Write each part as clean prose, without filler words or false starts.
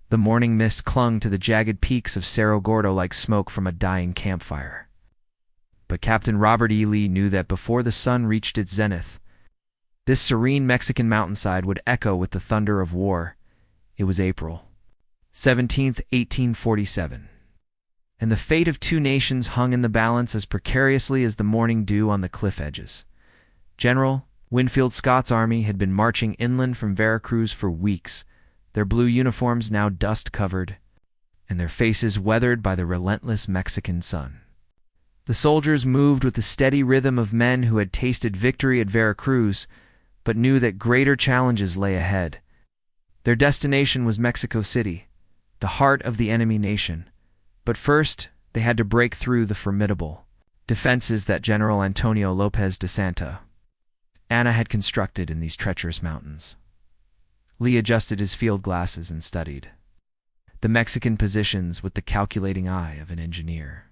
The morning mist clung to the jagged peaks of Cerro Gordo like smoke from a dying campfire. But Captain Robert E. Lee knew that before the sun reached its zenith, this serene Mexican mountainside would echo with the thunder of war. It was April 17th, 1847. And the fate of two nations hung in the balance as precariously as the morning dew on the cliff edges. General Winfield Scott's army had been marching inland from Veracruz for weeks, their blue uniforms now dust-covered, and their faces weathered by the relentless Mexican sun. The soldiers moved with the steady rhythm of men who had tasted victory at Veracruz, but knew that greater challenges lay ahead. Their destination was Mexico City, the heart of the enemy nation. But first, they had to break through the formidable defenses that General Antonio Lopez de Santa Anna had constructed in these treacherous mountains. Lee adjusted his field glasses and studied the Mexican positions with the calculating eye of an engineer.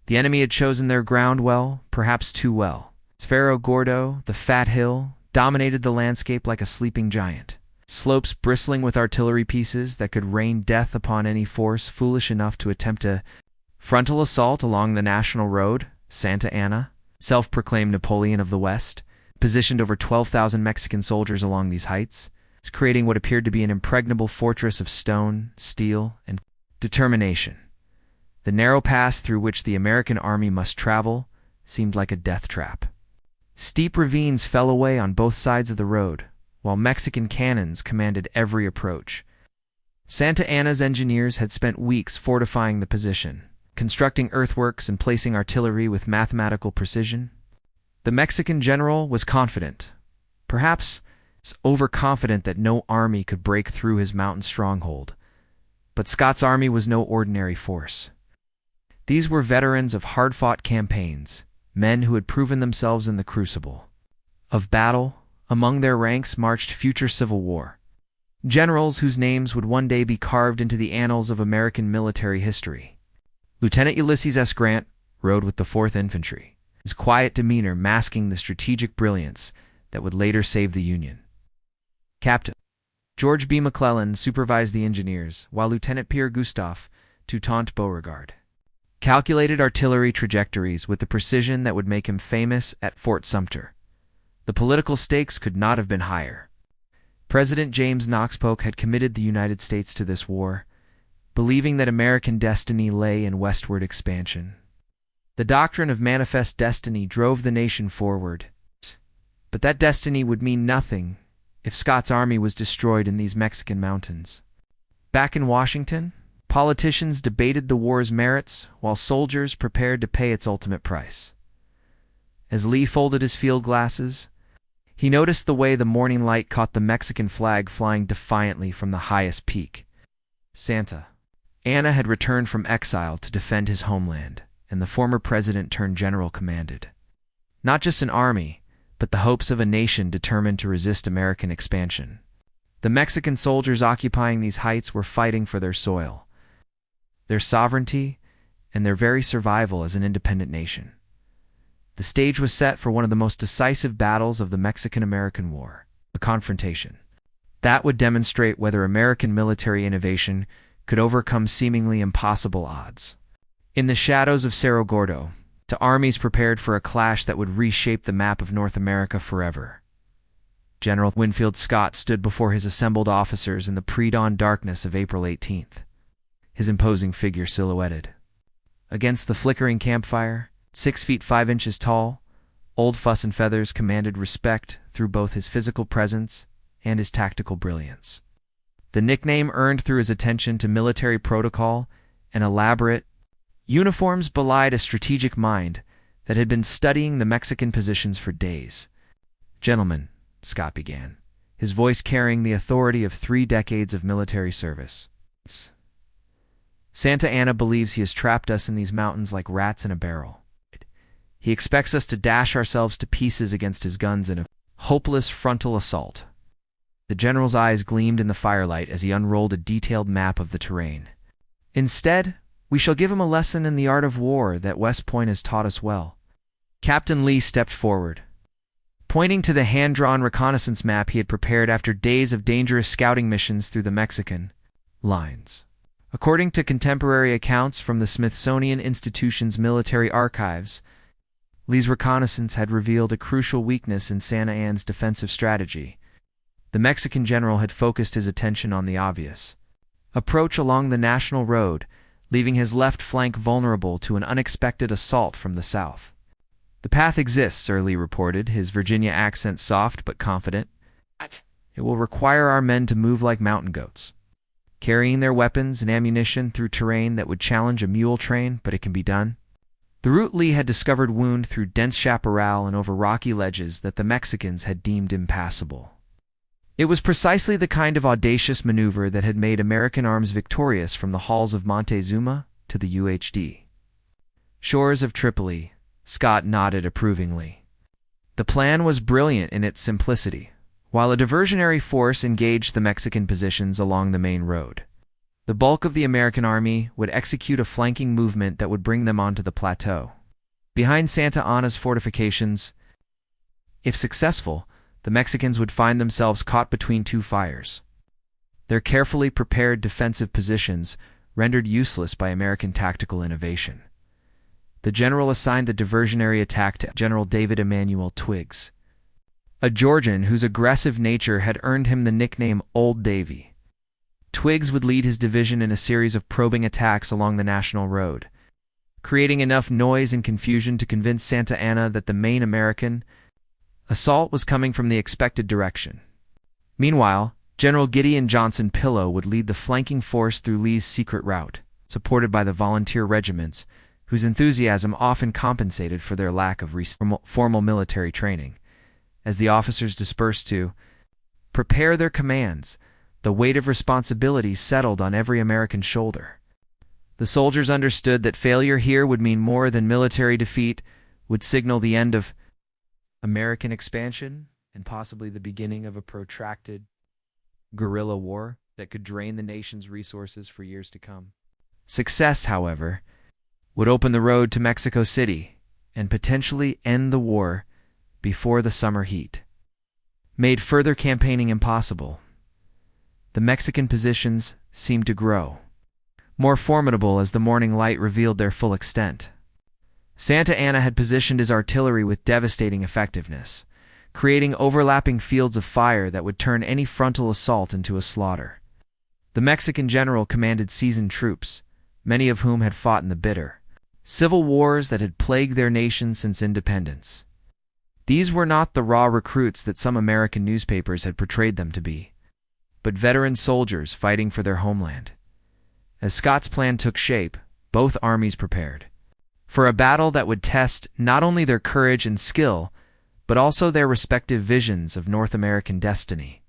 The enemy had chosen their ground well, perhaps too well. Cerro Gordo, the fat hill, dominated the landscape like a sleeping giant. Slopes bristling with artillery pieces that could rain death upon any force foolish enough to attempt a frontal assault along the national road. Santa Anna, self-proclaimed Napoleon of the West, positioned over 12,000 Mexican soldiers along these heights, creating what appeared to be an impregnable fortress of stone, steel, and determination. The narrow pass through which the American army must travel seemed like a death trap. Steep ravines fell away on both sides of the road, while Mexican cannons commanded every approach. Santa Anna's engineers had spent weeks fortifying the position, constructing earthworks and placing artillery with mathematical precision. The Mexican general was confident, perhaps overconfident that no army could break through his mountain stronghold. But Scott's army was no ordinary force. These were veterans of hard-fought campaigns, men who had proven themselves in the crucible of battle. Among their ranks marched future Civil War generals whose names would one day be carved into the annals of American military history. Lieutenant Ulysses S. Grant rode with the 4th Infantry, his quiet demeanor masking the strategic brilliance that would later save the Union. Captain George B. McClellan supervised the engineers, while Lieutenant Pierre Gustave Toutant Beauregard calculated artillery trajectories with the precision that would make him famous at Fort Sumter. The political stakes could not have been higher. President James Knox Polk had committed the United States to this war, believing that American destiny lay in westward expansion. The doctrine of manifest destiny drove the nation forward, but that destiny would mean nothing if Scott's army was destroyed in these Mexican mountains. Back in Washington, politicians debated the war's merits while soldiers prepared to pay its ultimate price. As Lee folded his field glasses, he noticed the way the morning light caught the Mexican flag flying defiantly from the highest peak. Santa Anna had returned from exile to defend his homeland, and the former president-turned-general commanded not just an army, but the hopes of a nation determined to resist American expansion. The Mexican soldiers occupying these heights were fighting for their soil, their sovereignty, and their very survival as an independent nation. The stage was set for one of the most decisive battles of the Mexican-American War, a confrontation that would demonstrate whether American military innovation could overcome seemingly impossible odds. In the shadows of Cerro Gordo, the armies prepared for a clash that would reshape the map of North America forever. General Winfield Scott stood before his assembled officers in the pre-dawn darkness of April 18th, his imposing figure silhouetted against the flickering campfire. 6 feet 5 inches tall, Old Fuss and Feathers commanded respect through both his physical presence and his tactical brilliance. The nickname earned through his attention to military protocol and elaborate uniforms belied a strategic mind that had been studying the Mexican positions for days. "Gentlemen," Scott began, his voice carrying the authority of 3 decades of military service. "Santa Anna believes he has trapped us in these mountains like rats in a barrel. He expects us to dash ourselves to pieces against his guns in a hopeless frontal assault." The general's eyes gleamed in the firelight as he unrolled a detailed map of the terrain. "Instead, we shall give him a lesson in the art of war that West Point has taught us well." Captain Lee stepped forward, pointing to the hand-drawn reconnaissance map he had prepared after days of dangerous scouting missions through the Mexican lines. According to contemporary accounts from the Smithsonian Institution's military archives, Lee's reconnaissance had revealed a crucial weakness in Santa Anna's defensive strategy. The Mexican general had focused his attention on the obvious approach along the national road, leaving his left flank vulnerable to an unexpected assault from the south. "The path exists," Sir Lee reported, his Virginia accent soft but confident. "It will require our men to move like mountain goats, carrying their weapons and ammunition through terrain that would challenge a mule train, but it can be done." The route Lee had discovered wound through dense chaparral and over rocky ledges that the Mexicans had deemed impassable. It was precisely the kind of audacious maneuver that had made American arms victorious from the halls of Montezuma to the UHD shores of Tripoli. Scott nodded approvingly. The plan was brilliant in its simplicity. While a diversionary force engaged the Mexican positions along the main road, the bulk of the American army would execute a flanking movement that would bring them onto the plateau. Behind Santa Anna's fortifications, if successful, the Mexicans would find themselves caught between two fires, their carefully prepared defensive positions rendered useless by American tactical innovation. The general assigned the diversionary attack to General David Emanuel Twiggs, a Georgian whose aggressive nature had earned him the nickname Old Davy. Twiggs would lead his division in a series of probing attacks along the national road, creating enough noise and confusion to convince Santa Anna that the main American assault was coming from the expected direction. Meanwhile, General Gideon Johnson Pillow would lead the flanking force through Lee's secret route, supported by the volunteer regiments, whose enthusiasm often compensated for their lack of formal military training. As the officers dispersed to prepare their commands, the weight of responsibility settled on every American shoulder. The soldiers understood that failure here would mean more than military defeat, would signal the end of American expansion, and possibly the beginning of a protracted guerrilla war that could drain the nation's resources for years to come. Success, however, would open the road to Mexico City and potentially end the war before the summer heat made further campaigning impossible. The Mexican positions seemed to grow more formidable as the morning light revealed their full extent. Santa Anna had positioned his artillery with devastating effectiveness, creating overlapping fields of fire that would turn any frontal assault into a slaughter. The Mexican general commanded seasoned troops, many of whom had fought in the bitter civil wars that had plagued their nation since independence. These were not the raw recruits that some American newspapers had portrayed them to be, but veteran soldiers fighting for their homeland. As Scott's plan took shape, both armies prepared for a battle that would test not only their courage and skill, but also their respective visions of North American destiny.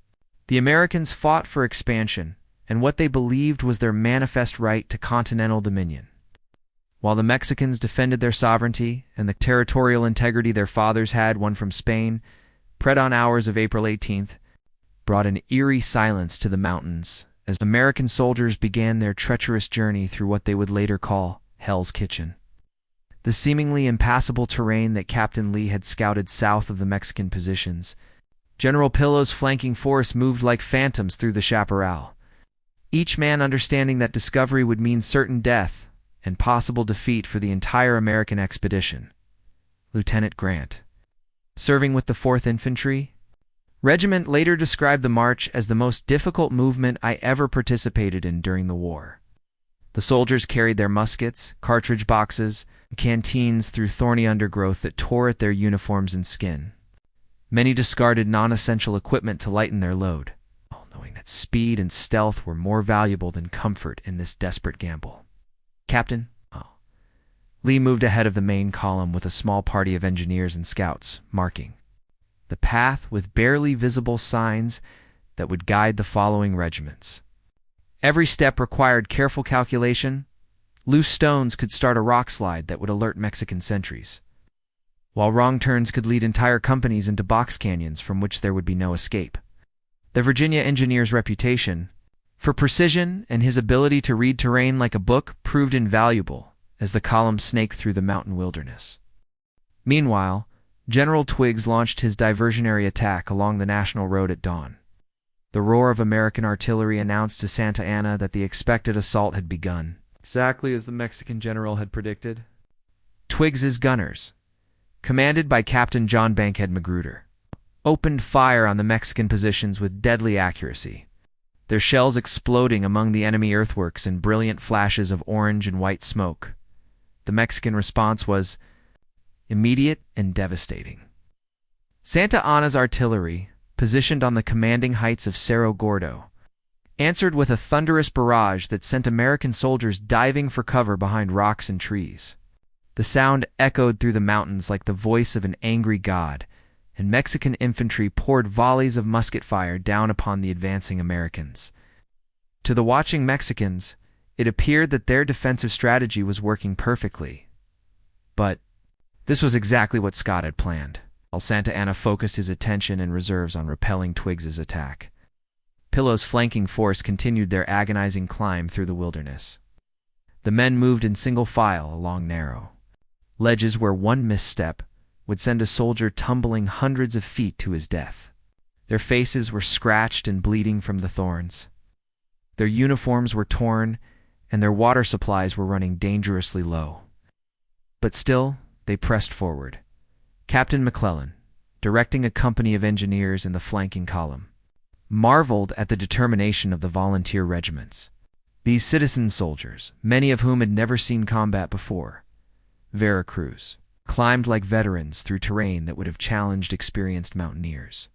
The Americans fought for expansion and what they believed was their manifest right to continental dominion, while the Mexicans defended their sovereignty and the territorial integrity their fathers had won from Spain. Pre-dawn hours of April 18th brought an eerie silence to the mountains as American soldiers began their treacherous journey through what they would later call Hell's Kitchen. The seemingly impassable terrain that Captain Lee had scouted south of the Mexican positions. General Pillow's flanking force moved like phantoms through the chaparral, each man understanding that discovery would mean certain death and possible defeat for the entire American expedition. Lieutenant Grant, serving with the 4th Infantry Regiment, later described the march as the most difficult movement I ever participated in during the war. The soldiers carried their muskets, cartridge boxes, and canteens through thorny undergrowth that tore at their uniforms and skin. Many discarded non-essential equipment to lighten their load, knowing that speed and stealth were more valuable than comfort in this desperate gamble. Captain, Lee moved ahead of the main column with a small party of engineers and scouts, marking the path with barely visible signs that would guide the following regiments. Every step required careful calculation. Loose stones could start a rock slide that would alert Mexican sentries, while wrong turns could lead entire companies into box canyons from which there would be no escape. The Virginia engineer's reputation for precision and his ability to read terrain like a book proved invaluable as the column snaked through the mountain wilderness. Meanwhile, General Twiggs launched his diversionary attack along the national road at dawn. The roar of American artillery announced to Santa Anna that the expected assault had begun, exactly as the Mexican general had predicted. Twiggs's gunners, commanded by Captain John Bankhead Magruder, opened fire on the Mexican positions with deadly accuracy, their shells exploding among the enemy earthworks in brilliant flashes of orange and white smoke. The Mexican response was immediate and devastating. Santa Anna's artillery, positioned on the commanding heights of Cerro Gordo, answered with a thunderous barrage that sent American soldiers diving for cover behind rocks and trees. The sound echoed through the mountains like the voice of an angry god, and Mexican infantry poured volleys of musket fire down upon the advancing Americans. To the watching Mexicans, it appeared that their defensive strategy was working perfectly. But this was exactly what Scott had planned. While Santa Anna focused his attention and reserves on repelling Twiggs's attack, Pillow's flanking force continued their agonizing climb through the wilderness. The men moved in single file along narrow ledges where one misstep would send a soldier tumbling hundreds of feet to his death. Their faces were scratched and bleeding from the thorns. Their uniforms were torn, and their water supplies were running dangerously low. But still, they pressed forward. Captain McClellan, directing a company of engineers in the flanking column, marveled at the determination of the volunteer regiments. These citizen soldiers, many of whom had never seen combat before, Veracruz, climbed like veterans through terrain that would have challenged experienced mountaineers.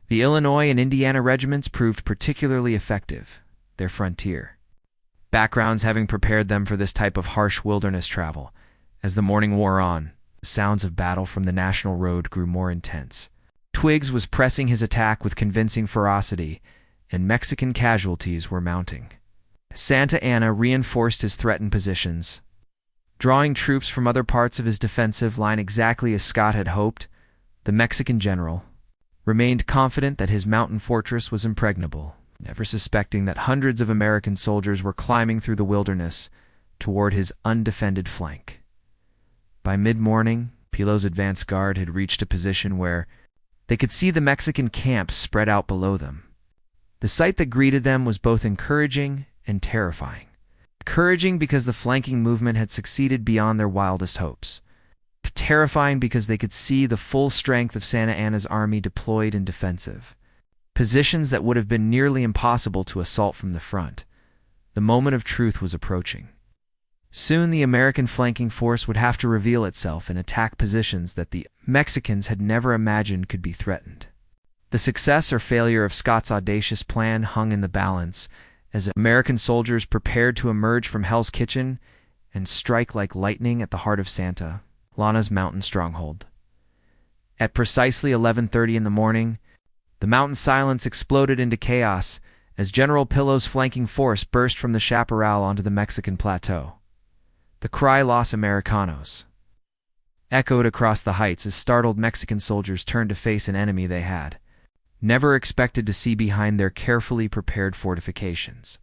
The Illinois and Indiana regiments proved particularly effective, their frontier backgrounds having prepared them for this type of harsh wilderness travel. As the morning wore on, the sounds of battle from the national road grew more intense. Twiggs was pressing his attack with convincing ferocity, and Mexican casualties were mounting. Santa Anna reinforced his threatened positions, drawing troops from other parts of his defensive line exactly as Scott had hoped. The Mexican general remained confident that his mountain fortress was impregnable, never suspecting that hundreds of American soldiers were climbing through the wilderness toward his undefended flank. By mid-morning, Pillow's advance guard had reached a position where they could see the Mexican camp spread out below them. The sight that greeted them was both encouraging and terrifying. Encouraging because the flanking movement had succeeded beyond their wildest hopes. Terrifying because they could see the full strength of Santa Anna's army deployed in defensive positions that would have been nearly impossible to assault from the front. The moment of truth was approaching. Soon the American flanking force would have to reveal itself and attack positions that the Mexicans had never imagined could be threatened. The success or failure of Scott's audacious plan hung in the balance as American soldiers prepared to emerge from Hell's Kitchen and strike like lightning at the heart of Santa Anna's mountain stronghold. At precisely 11:30 in the morning, the mountain silence exploded into chaos as General Pillow's flanking force burst from the chaparral onto the Mexican plateau. The cry "Los Americanos" echoed across the heights as startled Mexican soldiers turned to face an enemy they had never expected to see behind their carefully prepared fortifications.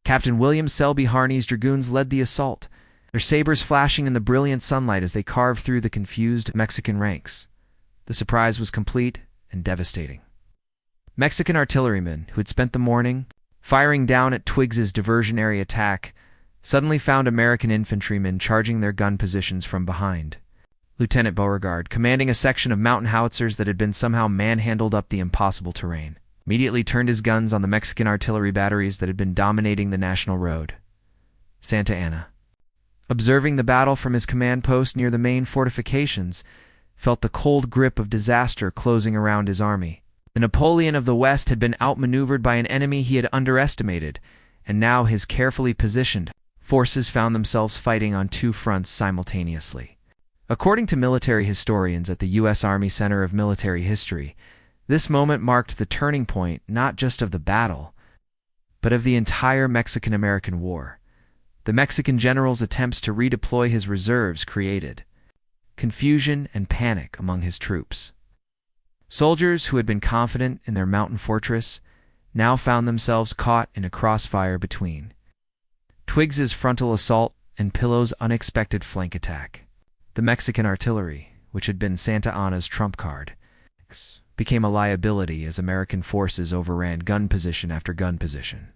Captain William Selby Harney's dragoons led the assault, their sabers flashing in the brilliant sunlight as they carved through the confused Mexican ranks. The surprise was complete and devastating. Mexican artillerymen, who had spent the morning firing down at Twiggs's diversionary attack, suddenly found American infantrymen charging their gun positions from behind. Lieutenant Beauregard, commanding a section of mountain howitzers that had been somehow manhandled up the impossible terrain, immediately turned his guns on the Mexican artillery batteries that had been dominating the national road. Santa Anna, observing the battle from his command post near the main fortifications, felt the cold grip of disaster closing around his army. The Napoleon of the West had been outmaneuvered by an enemy he had underestimated, and now his carefully positioned forces found themselves fighting on two fronts simultaneously. According to military historians at the U.S. Army Center of Military History, this moment marked the turning point not just of the battle, but of the entire Mexican-American War. The Mexican general's attempts to redeploy his reserves created confusion and panic among his troops. Soldiers who had been confident in their mountain fortress now found themselves caught in a crossfire between Twiggs's frontal assault and Pillow's unexpected flank attack. The Mexican artillery, which had been Santa Anna's trump card, became a liability as American forces overran gun position after gun position.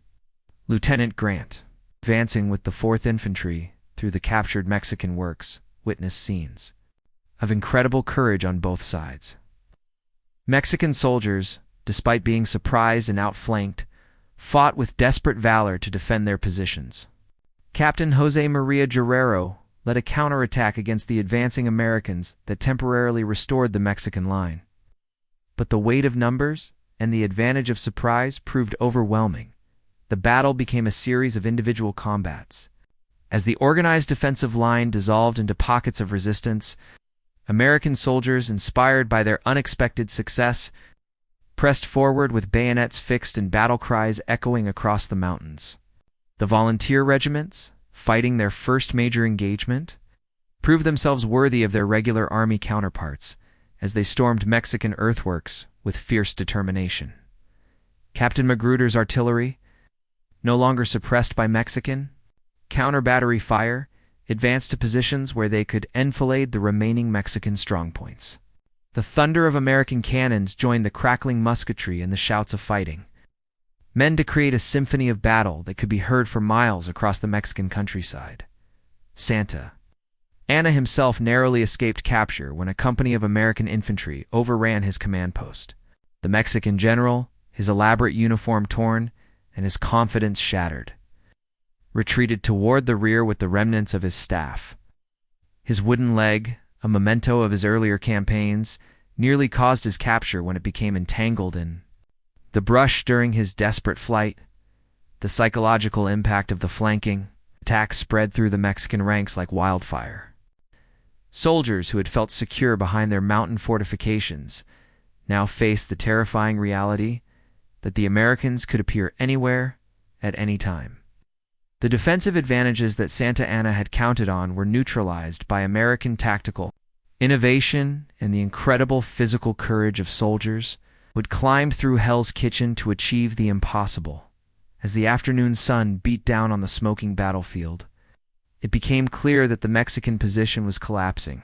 Lieutenant Grant, advancing with the 4th Infantry through the captured Mexican works, witnessed scenes of incredible courage on both sides. Mexican soldiers, despite being surprised and outflanked, fought with desperate valor to defend their positions. Captain Jose Maria Guerrero led a counterattack against the advancing Americans that temporarily restored the Mexican line. But the weight of numbers and the advantage of surprise proved overwhelming. The battle became a series of individual combats. As the organized defensive line dissolved into pockets of resistance, American soldiers, inspired by their unexpected success, pressed forward with bayonets fixed and battle cries echoing across the mountains. The volunteer regiments, fighting their first major engagement, proved themselves worthy of their regular army counterparts as they stormed Mexican earthworks with fierce determination. Captain Magruder's artillery, no longer suppressed by Mexican counter-battery fire, advanced to positions where they could enfilade the remaining Mexican strongpoints. The thunder of American cannons joined the crackling musketry and the shouts of fighting, meant to create a symphony of battle that could be heard for miles across the Mexican countryside. Santa Anna himself narrowly escaped capture when a company of American infantry overran his command post. The Mexican general, his elaborate uniform torn and his confidence shattered, retreated toward the rear with the remnants of his staff. His wooden leg, a memento of his earlier campaigns, nearly caused his capture when it became entangled in the brush during his desperate flight. The psychological impact of the flanking attack spread through the Mexican ranks like wildfire. Soldiers who had felt secure behind their mountain fortifications now faced the terrifying reality that the Americans could appear anywhere at any time. The defensive advantages that Santa Anna had counted on were neutralized by American tactical innovation and the incredible physical courage of soldiers who had climbed through Hell's Kitchen to achieve the impossible. As the afternoon sun beat down on the smoking battlefield, it became clear that the Mexican position was collapsing.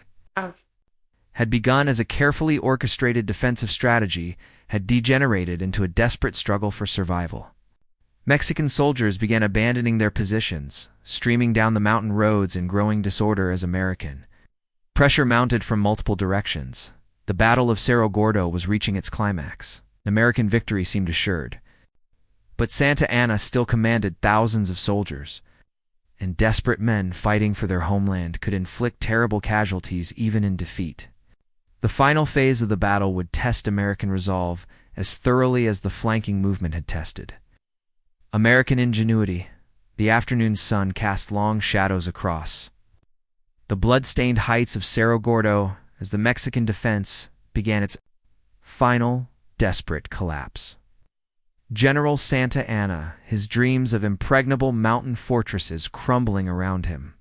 Had begun as a carefully orchestrated defensive strategy, had degenerated into a desperate struggle for survival. Mexican soldiers began abandoning their positions, streaming down the mountain roads in growing disorder as American pressure mounted from multiple directions. The Battle of Cerro Gordo was reaching its climax. American victory seemed assured. But Santa Anna still commanded thousands of soldiers, and desperate men fighting for their homeland could inflict terrible casualties even in defeat. The final phase of the battle would test American resolve as thoroughly as the flanking movement had tested. American ingenuity. The afternoon sun cast long shadows across the blood-stained heights of Cerro Gordo as the Mexican defense began its final, desperate collapse. General Santa Anna, his dreams of impregnable mountain fortresses crumbling around him,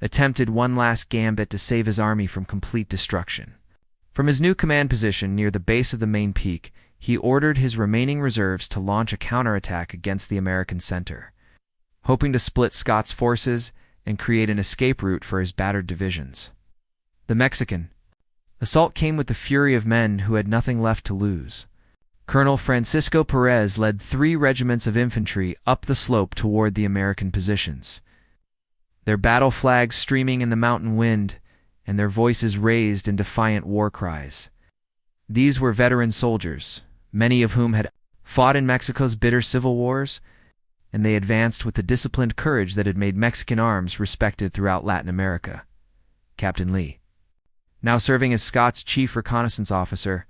attempted one last gambit to save his army from complete destruction. From his new command position near the base of the main peak, he ordered his remaining reserves to launch a counterattack against the American center, hoping to split Scott's forces and create an escape route for his battered divisions. The Mexican assault came with the fury of men who had nothing left to lose. Colonel Francisco Perez led 3 regiments of infantry up the slope toward the American positions, their battle flags streaming in the mountain wind and their voices raised in defiant war cries. These were veteran soldiers, many of whom had fought in Mexico's bitter civil wars, and they advanced with the disciplined courage that had made Mexican arms respected throughout Latin America. Captain Lee, now serving as Scott's chief reconnaissance officer,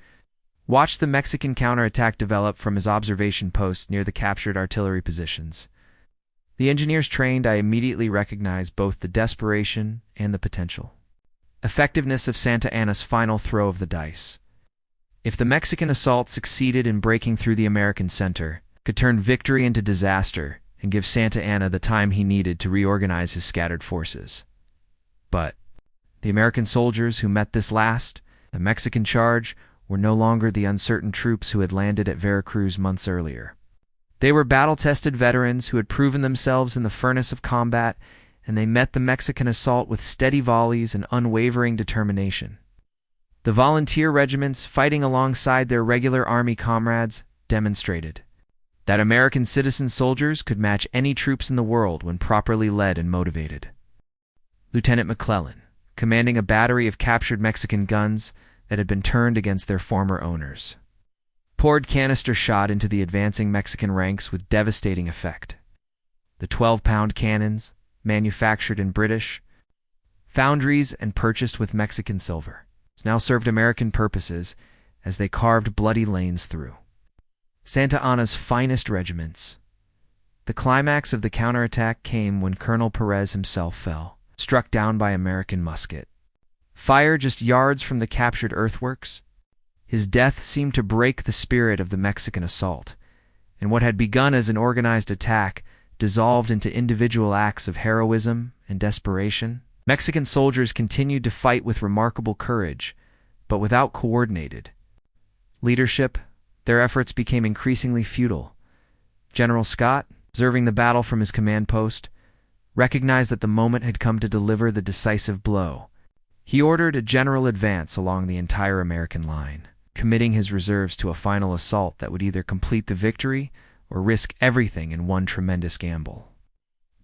watched the Mexican counterattack develop from his observation post near the captured artillery positions. The engineers trained, I immediately recognized both the desperation and the potential effectiveness of Santa Anna's final throw of the dice. If the Mexican assault succeeded in breaking through the American center, it could turn victory into disaster and give Santa Anna the time he needed to reorganize his scattered forces. But the American soldiers who met this last, the Mexican charge, were no longer the uncertain troops who had landed at Veracruz months earlier. They were battle-tested veterans who had proven themselves in the furnace of combat, and they met the Mexican assault with steady volleys and unwavering determination. The volunteer regiments, fighting alongside their regular army comrades, demonstrated that American citizen soldiers could match any troops in the world when properly led and motivated. Lieutenant McClellan, commanding a battery of captured Mexican guns that had been turned against their former owners, poured canister shot into the advancing Mexican ranks with devastating effect. The 12-pound cannons, manufactured in British foundries and purchased with Mexican silver, now served American purposes as they carved bloody lanes through Santa Anna's finest regiments. The climax of the counterattack came when Colonel Perez himself fell, struck down by American musket fire just yards from the captured earthworks. His death seemed to break the spirit of the Mexican assault, and what had begun as an organized attack dissolved into individual acts of heroism and desperation. Mexican soldiers continued to fight with remarkable courage, but without coordinated leadership. Their efforts became increasingly futile. General Scott, observing the battle from his command post, recognized that the moment had come to deliver the decisive blow. He ordered a general advance along the entire American line, committing his reserves to a final assault that would either complete the victory or risk everything in one tremendous gamble.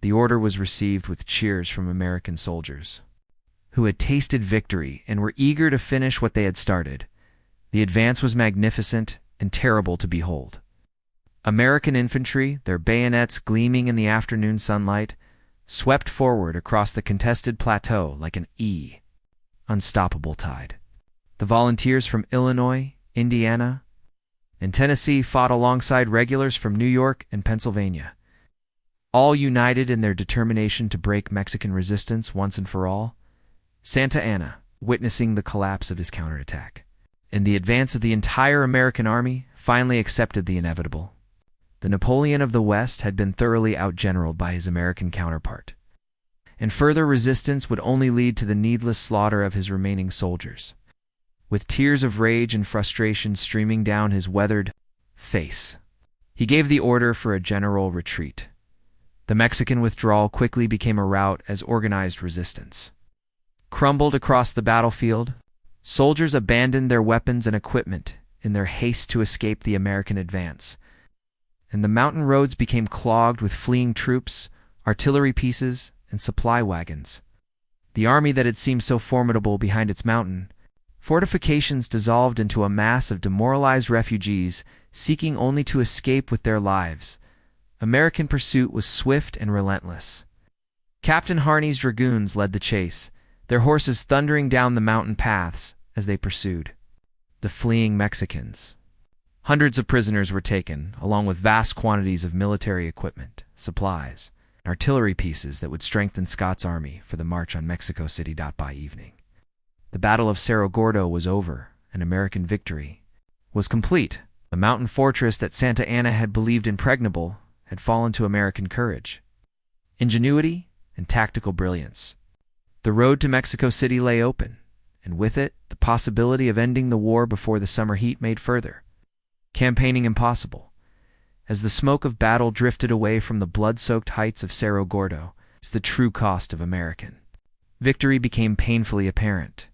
The order was received with cheers from American soldiers, who had tasted victory and were eager to finish what they had started. The advance was magnificent and terrible to behold. American infantry, their bayonets gleaming in the afternoon sunlight, swept forward across the contested plateau like an unstoppable tide. The volunteers from Illinois, Indiana, and Tennessee fought alongside regulars from New York and Pennsylvania, all united in their determination to break Mexican resistance once and for all. Santa Anna, witnessing the collapse of his counterattack and the advance of the entire American army, finally accepted the inevitable. The Napoleon of the West had been thoroughly outgeneraled by his American counterpart, and further resistance would only lead to the needless slaughter of his remaining soldiers. With tears of rage and frustration streaming down his weathered face, he gave the order for a general retreat. The Mexican withdrawal quickly became a rout as organized resistance crumbled across the battlefield. Soldiers abandoned their weapons and equipment in their haste to escape the American advance, and the mountain roads became clogged with fleeing troops, artillery pieces, and supply wagons. The army that had seemed so formidable behind its mountain fortifications dissolved into a mass of demoralized refugees seeking only to escape with their lives. American pursuit was swift and relentless. Captain Harney's dragoons led the chase, their horses thundering down the mountain paths as they pursued the fleeing Mexicans. Hundreds of prisoners were taken, along with vast quantities of military equipment, supplies, and artillery pieces that would strengthen Scott's army for the march on Mexico City. By evening, the Battle of Cerro Gordo was over, and American victory was complete. The mountain fortress that Santa Anna had believed impregnable had fallen to American courage, ingenuity, and tactical brilliance. The road to Mexico City lay open, and with it, the possibility of ending the war before the summer heat made further campaigning impossible. As the smoke of battle drifted away from the blood-soaked heights of Cerro Gordo, the true cost of American victory became painfully apparent.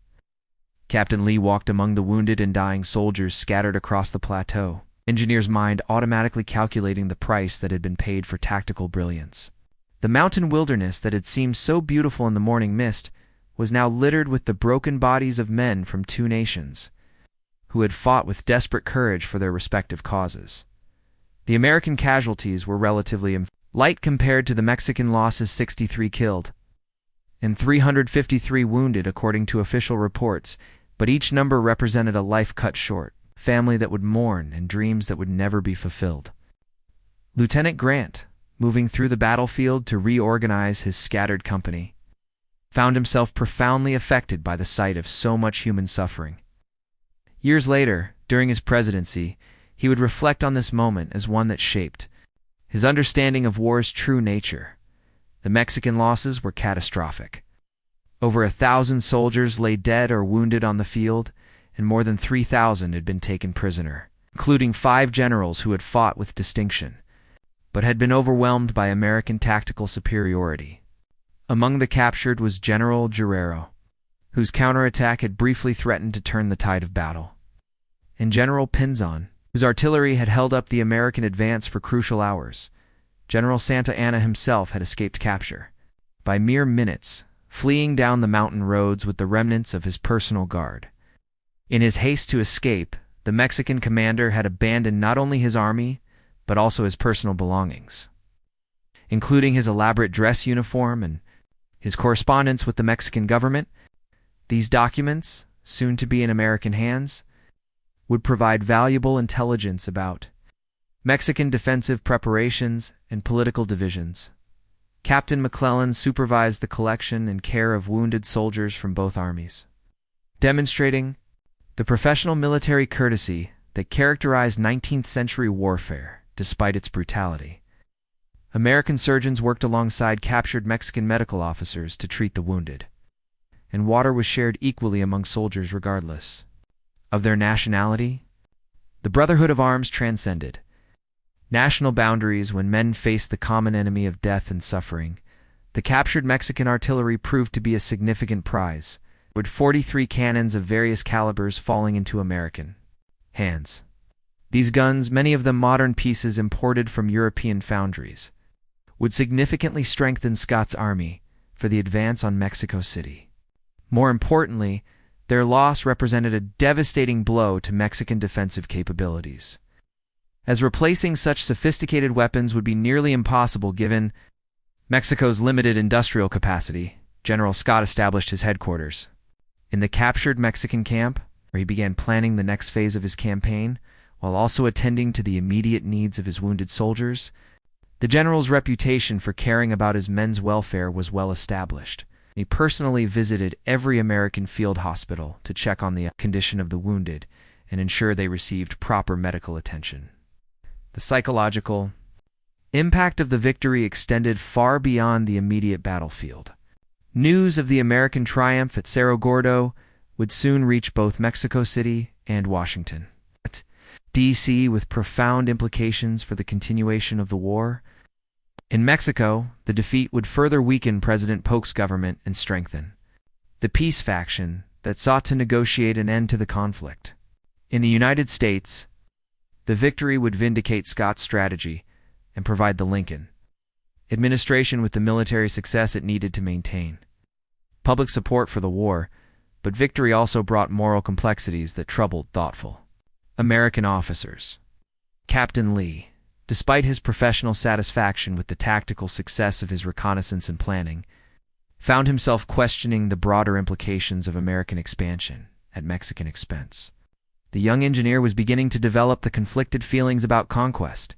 Captain Lee walked among the wounded and dying soldiers scattered across the plateau, engineer's mind automatically calculating the price that had been paid for tactical brilliance. The mountain wilderness that had seemed so beautiful in the morning mist was now littered with the broken bodies of men from two nations who had fought with desperate courage for their respective causes. The American casualties were relatively light compared to the Mexican losses: 63 killed and 353 wounded according to official reports, but each number represented a life cut short, family that would mourn, and dreams that would never be fulfilled. Lieutenant Grant, moving through the battlefield to reorganize his scattered company, found himself profoundly affected by the sight of so much human suffering. Years later, during his presidency, he would reflect on this moment as one that shaped his understanding of war's true nature. The Mexican losses were catastrophic. Over 1,000 soldiers lay dead or wounded on the field, and more than 3,000 had been taken prisoner, including 5 generals who had fought with distinction, but had been overwhelmed by American tactical superiority. Among the captured was General Guerrero, whose counterattack had briefly threatened to turn the tide of battle, and General Pinzon, whose artillery had held up the American advance for crucial hours. General Santa Anna himself had escaped capture, by mere minutes, fleeing down the mountain roads with the remnants of his personal guard. In his haste to escape, the Mexican commander had abandoned not only his army, but also his personal belongings, including his elaborate dress uniform and his correspondence with the Mexican government. These documents, soon to be in American hands, would provide valuable intelligence about Mexican defensive preparations and political divisions. Captain McClellan supervised the collection and care of wounded soldiers from both armies, demonstrating the professional military courtesy that characterized 19th-century warfare despite its brutality. American surgeons worked alongside captured Mexican medical officers to treat the wounded, and water was shared equally among soldiers regardless of their nationality. The brotherhood of arms transcended national boundaries when men faced the common enemy of death and suffering. The captured Mexican artillery proved to be a significant prize, with 43 cannons of various calibers falling into American hands. These guns, many of them modern pieces imported from European foundries, would significantly strengthen Scott's army for the advance on Mexico City. More importantly, their loss represented a devastating blow to Mexican defensive capabilities, as replacing such sophisticated weapons would be nearly impossible given Mexico's limited industrial capacity. General Scott established his headquarters in the captured Mexican camp, where he began planning the next phase of his campaign, while also attending to the immediate needs of his wounded soldiers. The general's reputation for caring about his men's welfare was well established. He personally visited every American field hospital to check on the condition of the wounded and ensure they received proper medical attention. The psychological impact of the victory extended far beyond the immediate battlefield. News of the American triumph at Cerro Gordo would soon reach both Mexico City and Washington, D.C., with profound implications for the continuation of the war. In Mexico, the defeat would further weaken President Polk's government and strengthen the peace faction that sought to negotiate an end to the conflict. In the United States, the victory would vindicate Scott's strategy and provide the Lincoln administration with the military success it needed to maintain public support for the war, but victory also brought moral complexities that troubled thoughtful American officers. Captain Lee, despite his professional satisfaction with the tactical success of his reconnaissance and planning, found himself questioning the broader implications of American expansion at Mexican expense. The young engineer was beginning to develop the conflicted feelings about conquest,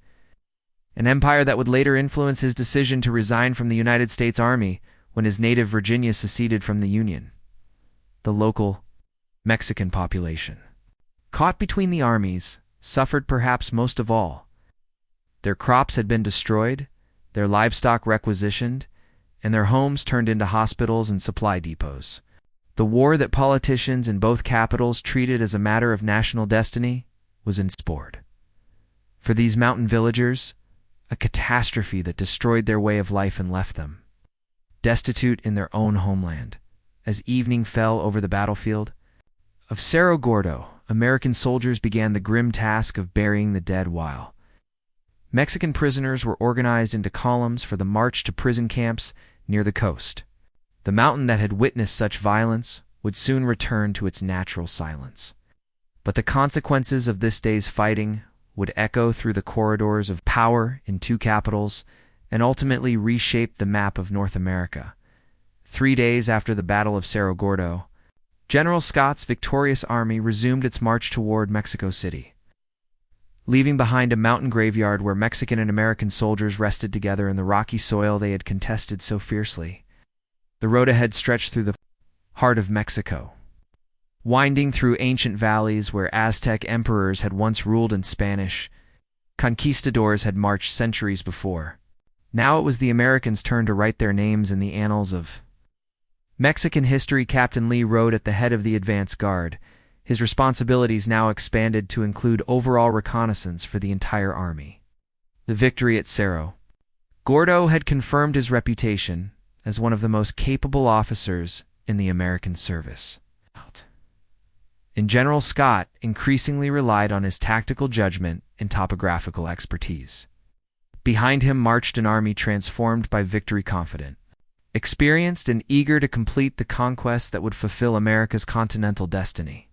an empire that would later influence his decision to resign from the United States Army when his native Virginia seceded from the Union. The local Mexican population, caught between the armies, suffered perhaps most of all. Their crops had been destroyed, their livestock requisitioned, and their homes turned into hospitals and supply depots. The war that politicians in both capitals treated as a matter of national destiny was in sport. For these mountain villagers, a catastrophe that destroyed their way of life and left them destitute in their own homeland. As evening fell over the battlefield of Cerro Gordo, American soldiers began the grim task of burying the dead, while Mexican prisoners were organized into columns for the march to prison camps near the coast. The mountain that had witnessed such violence would soon return to its natural silence. But the consequences of this day's fighting would echo through the corridors of power in two capitals and ultimately reshape the map of North America. 3 days after the Battle of Cerro Gordo, General Scott's victorious army resumed its march toward Mexico City, leaving behind a mountain graveyard where Mexican and American soldiers rested together in the rocky soil they had contested so fiercely. The road ahead stretched through the heart of Mexico, winding through ancient valleys where Aztec emperors had once ruled and Spanish conquistadors had marched centuries before. Now it was the Americans' turn to write their names in the annals of Mexican history. Captain Lee rode at the head of the advance guard, his responsibilities now expanded to include overall reconnaissance for the entire army. The victory at Cerro Gordo had confirmed his reputation as one of the most capable officers in the American service. And General Scott increasingly relied on his tactical judgment and topographical expertise. Behind him marched an army transformed by victory confident, experienced and eager to complete the conquest that would fulfill America's continental destiny.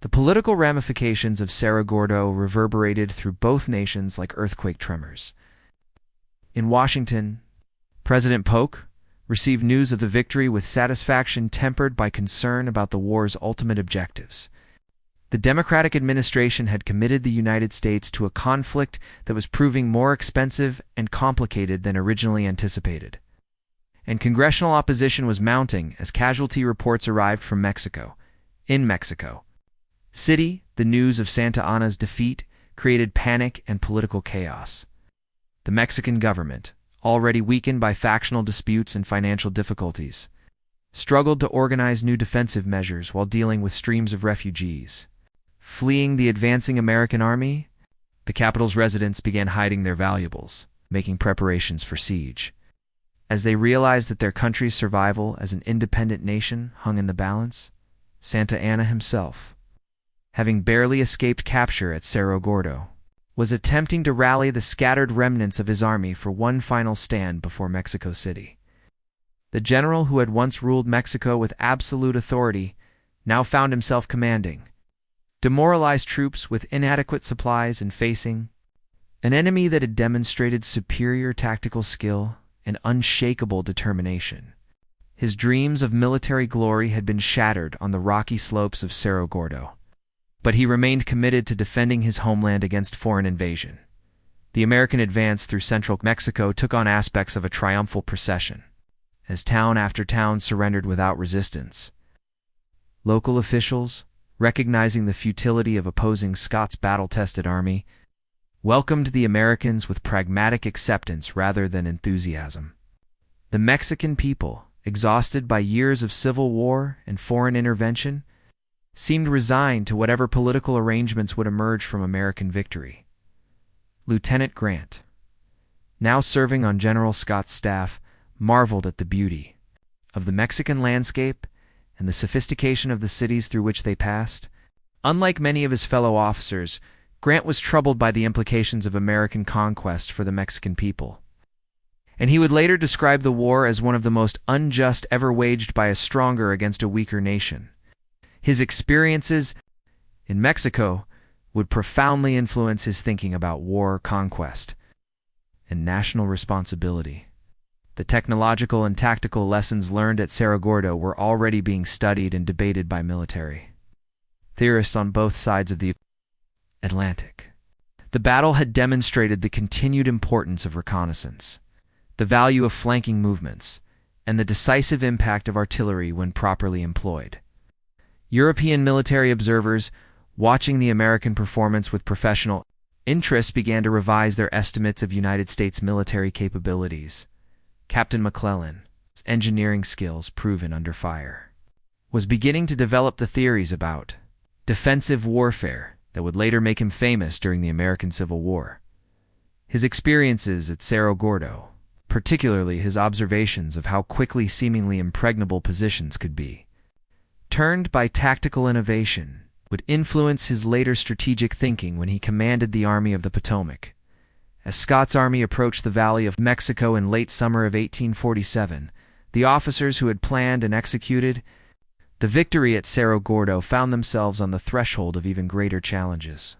The political ramifications of Cerro Gordo reverberated through both nations like earthquake tremors. In Washington, President Polk received news of the victory with satisfaction tempered by concern about the war's ultimate objectives. The Democratic administration had committed the United States to a conflict that was proving more expensive and complicated than originally anticipated. And congressional opposition was mounting as casualty reports arrived from Mexico. In Mexico City, the news of Santa Anna's defeat created panic and political chaos. The Mexican government, already weakened by factional disputes and financial difficulties, struggled to organize new defensive measures while dealing with streams of refugees. Fleeing the advancing American army, the capital's residents began hiding their valuables, making preparations for siege. As they realized that their country's survival as an independent nation hung in the balance, Santa Anna himself, having barely escaped capture at Cerro Gordo, was attempting to rally the scattered remnants of his army for one final stand before Mexico City. The general who had once ruled Mexico with absolute authority now found himself commanding demoralized troops with inadequate supplies and facing an enemy that had demonstrated superior tactical skill and unshakable determination. His dreams of military glory had been shattered on the rocky slopes of Cerro Gordo, but he remained committed to defending his homeland against foreign invasion. The American advance through central Mexico took on aspects of a triumphal procession, as town after town surrendered without resistance. Local officials, recognizing the futility of opposing Scott's battle-tested army, welcomed the Americans with pragmatic acceptance rather than enthusiasm. The Mexican people, exhausted by years of civil war and foreign intervention, seemed resigned to whatever political arrangements would emerge from American victory. Lieutenant Grant, now serving on General Scott's staff, marveled at the beauty of the Mexican landscape and the sophistication of the cities through which they passed. Unlike many of his fellow officers, Grant was troubled by the implications of American conquest for the Mexican people, and he would later describe the war as one of the most unjust ever waged by a stronger against a weaker nation. His experiences in Mexico would profoundly influence his thinking about war, conquest, and national responsibility. The technological and tactical lessons learned at Cerro Gordo were already being studied and debated by military theorists on both sides of the Atlantic. The battle had demonstrated the continued importance of reconnaissance, the value of flanking movements, and the decisive impact of artillery when properly employed. European military observers, watching the American performance with professional interest, began to revise their estimates of United States military capabilities. Captain McClellan's engineering skills, proven under fire, was beginning to develop the theories about defensive warfare that would later make him famous during the American Civil War. His experiences at Cerro Gordo, particularly his observations of how quickly seemingly impregnable positions could be turned by tactical innovation, would influence his later strategic thinking when he commanded the Army of the Potomac. As Scott's army approached the Valley of Mexico in late summer of 1847, the officers who had planned and executed the victory at Cerro Gordo found themselves on the threshold of even greater challenges.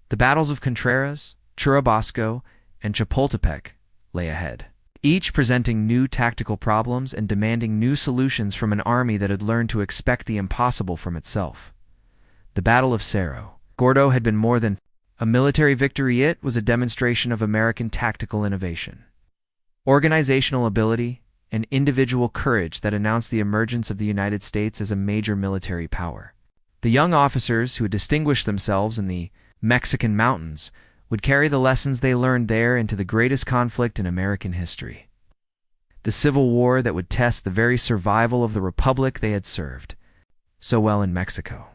The battles of Contreras, Churubusco, and Chapultepec lay ahead, each presenting new tactical problems and demanding new solutions from an army that had learned to expect the impossible from itself. The Battle of Cerro Gordo had been more than a military victory. It was a demonstration of American tactical innovation, organizational ability, and individual courage that announced the emergence of the United States as a major military power. The young officers who had distinguished themselves in the Mexican mountains would carry the lessons they learned there into the greatest conflict in American history, the Civil War that would test the very survival of the republic they had served so well in Mexico.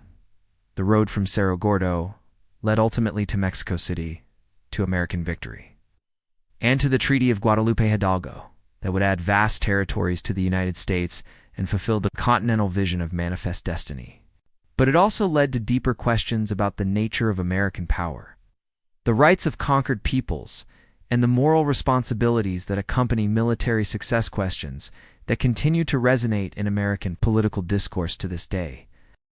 The road from Cerro Gordo led ultimately to Mexico City, to American victory, and to the Treaty of Guadalupe Hidalgo that would add vast territories to the United States and fulfilled the continental vision of manifest destiny. But it also led to deeper questions about the nature of American power, the rights of conquered peoples, and the moral responsibilities that accompany military success, questions that continue to resonate in American political discourse to this day.